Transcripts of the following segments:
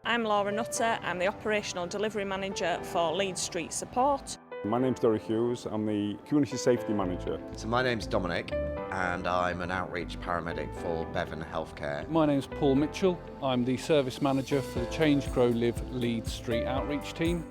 I'm Laura Nutter, I'm the Operational Delivery Manager for Leeds Street Support. My name's Derek Hughes, I'm the Community Safety Manager. So my name's Dominic and I'm an outreach paramedic for Bevan Healthcare. My name's Paul Mitchell, I'm the Service Manager for the Change, Grow, Live Leeds Street Outreach team.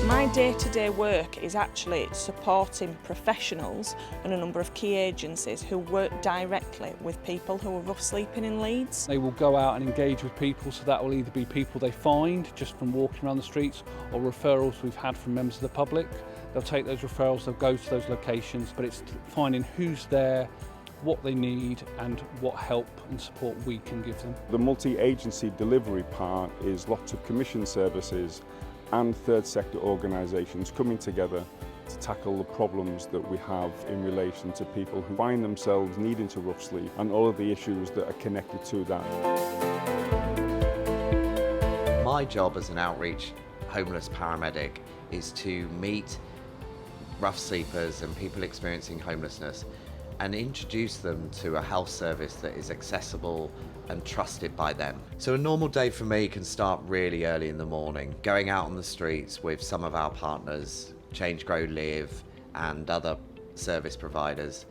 My day-to-day work is actually supporting professionals and a number of key agencies who work directly with people who are rough sleeping in Leeds. They will go out and engage with people, so that will either be people they find just from walking around the streets or referrals we've had from members of the public. They'll take those referrals, they'll go to those locations, but it's finding who's there, what they need and what help and support we can give them. The multi-agency delivery part is lots of commission services and third sector organisations coming together to tackle the problems that we have in relation to people who find themselves needing to rough sleep and all of the issues that are connected to that. My job as an outreach homeless paramedic is to meet rough sleepers and people experiencing homelessness and introduce them to a health service that is accessible and trusted by them. So a normal day for me can start really early in the morning, going out on the streets with some of our partners, Change, Grow, Live and other service providers,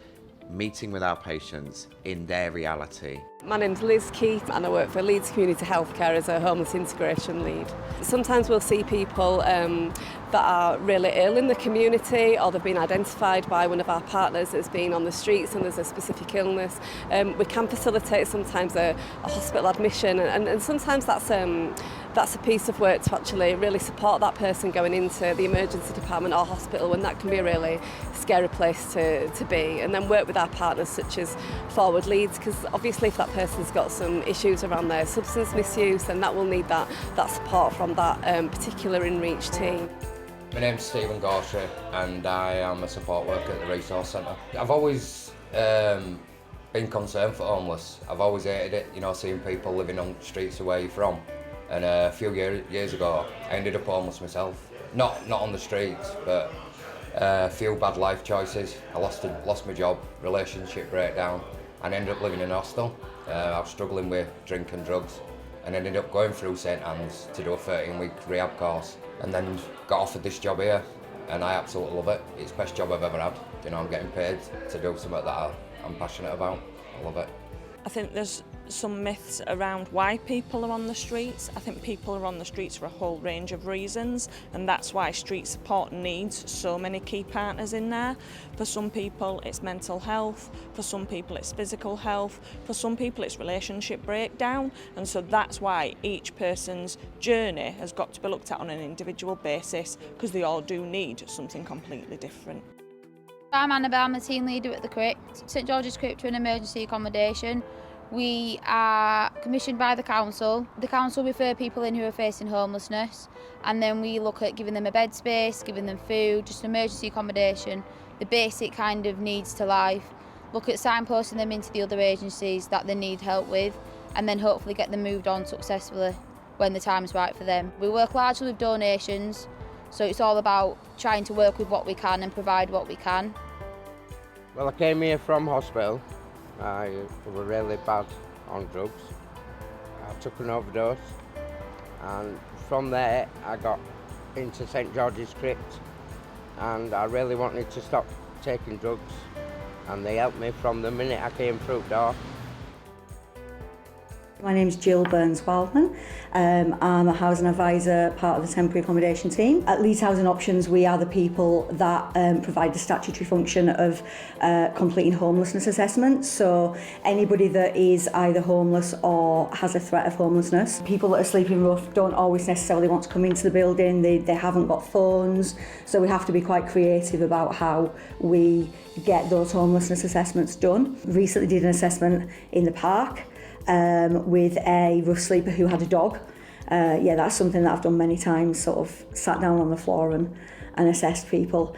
meeting with our patients in their reality. My name's Liz Keith and I work for Leeds Community Healthcare as a homeless integration lead. Sometimes we'll see people that are really ill in the community or they've been identified by one of our partners as being on the streets and there's a specific illness. We can facilitate sometimes a hospital admission and sometimes that's a piece of work to actually really support that person going into the emergency department or hospital when that can be a really scary place to be, and then work with our partners such as Forward Leeds, because obviously if that person's got some issues around their substance misuse then that will need that support from that particular in-reach team. My name's Stephen Gawsher and I am a support worker at the Resource Centre. I've always been concerned for homeless. I've always hated it, seeing people living on streets of where you're from. And a few years ago, I ended up homeless myself. Not on the streets, but a few bad life choices. I lost my job, relationship breakdown, and ended up living in a hostel. I was struggling with drink and drugs, and ended up going through St Anne's to do a 13-week rehab course, and then got offered this job here, and I absolutely love it. It's the best job I've ever had. I'm getting paid to do something that I'm passionate about. I love it. I think there's some myths around why people are on the streets. I think people are on the streets for a whole range of reasons, and that's why street support needs so many key partners in there. For some people it's mental health, for some people it's physical health, for some people it's relationship breakdown, and so that's why each person's journey has got to be looked at on an individual basis, because they all do need something completely different. I'm Annabelle, I'm the team leader at the Crypt. St George's Crypt are an emergency accommodation. We are commissioned by the council. The council refer people in who are facing homelessness, and then we look at giving them a bed space, giving them food, just an emergency accommodation, the basic kind of needs to life. Look at signposting them into the other agencies that they need help with, and then hopefully get them moved on successfully when the time's right for them. We work largely with donations, so it's all about trying to work with what we can and provide what we can. Well, I came here from hospital. I was really bad on drugs. I took an overdose, and from there I got into St George's Crypt, and I really wanted to stop taking drugs, and they helped me from the minute I came through the door. My name's Jill Burns-Wildman. I'm a housing advisor, part of the temporary accommodation team. At Leeds Housing Options, we are the people that provide the statutory function of completing homelessness assessments. So anybody that is either homeless or has a threat of homelessness. People that are sleeping rough don't always necessarily want to come into the building. They haven't got phones. So we have to be quite creative about how we get those homelessness assessments done. Recently did an assessment in the park with a rough sleeper who had a dog. That's something that I've done many times, sort of sat down on the floor and assessed people,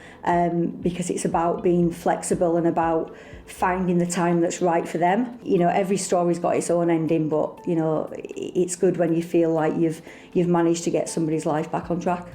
because it's about being flexible and about finding the time that's right for them. Every story's got its own ending, but it's good when you feel like you've managed to get somebody's life back on track.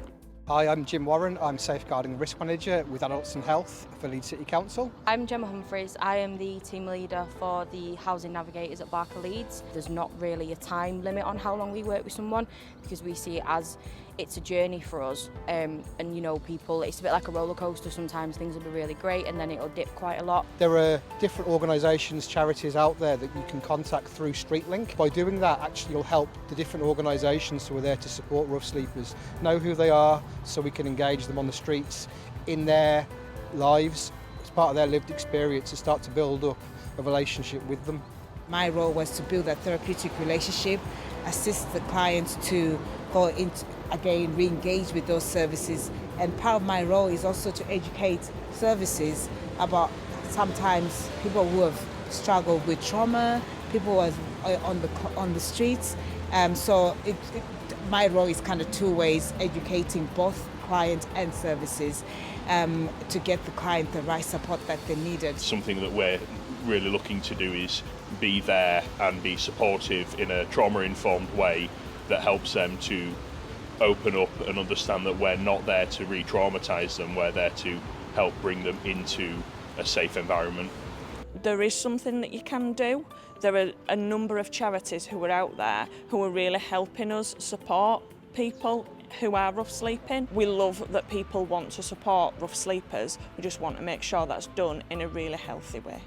Hi, I'm Jim Warren. I'm Safeguarding Risk Manager with Adults and Health for Leeds City Council. I'm Gemma Humphreys. I am the team leader for the Housing Navigators at Barker Leeds. There's not really a time limit on how long we work with someone because we see it as it's a journey for us. And you know, people, it's a bit like a roller coaster. Sometimes things will be really great and then it'll dip quite a lot. There are different organisations, charities out there that you can contact through StreetLink. By doing that, actually you'll help the different organisations who are there to support rough sleepers know who they are, so we can engage them on the streets in their lives as part of their lived experience to start to build up a relationship with them. My role was to build a therapeutic relationship, assist the clients to go into, again, re-engage with those services. And part of my role is also to educate services about sometimes people who have struggled with trauma, people who are on the streets. My role is kind of two ways, educating both clients and services to get the client the right support that they needed. Something that we're really looking to do is be there and be supportive in a trauma-informed way that helps them to open up and understand that we're not there to re-traumatise them, we're there to help bring them into a safe environment. There is something that you can do. There are a number of charities who are out there who are really helping us support people who are rough sleeping. We love that people want to support rough sleepers. We just want to make sure that's done in a really healthy way.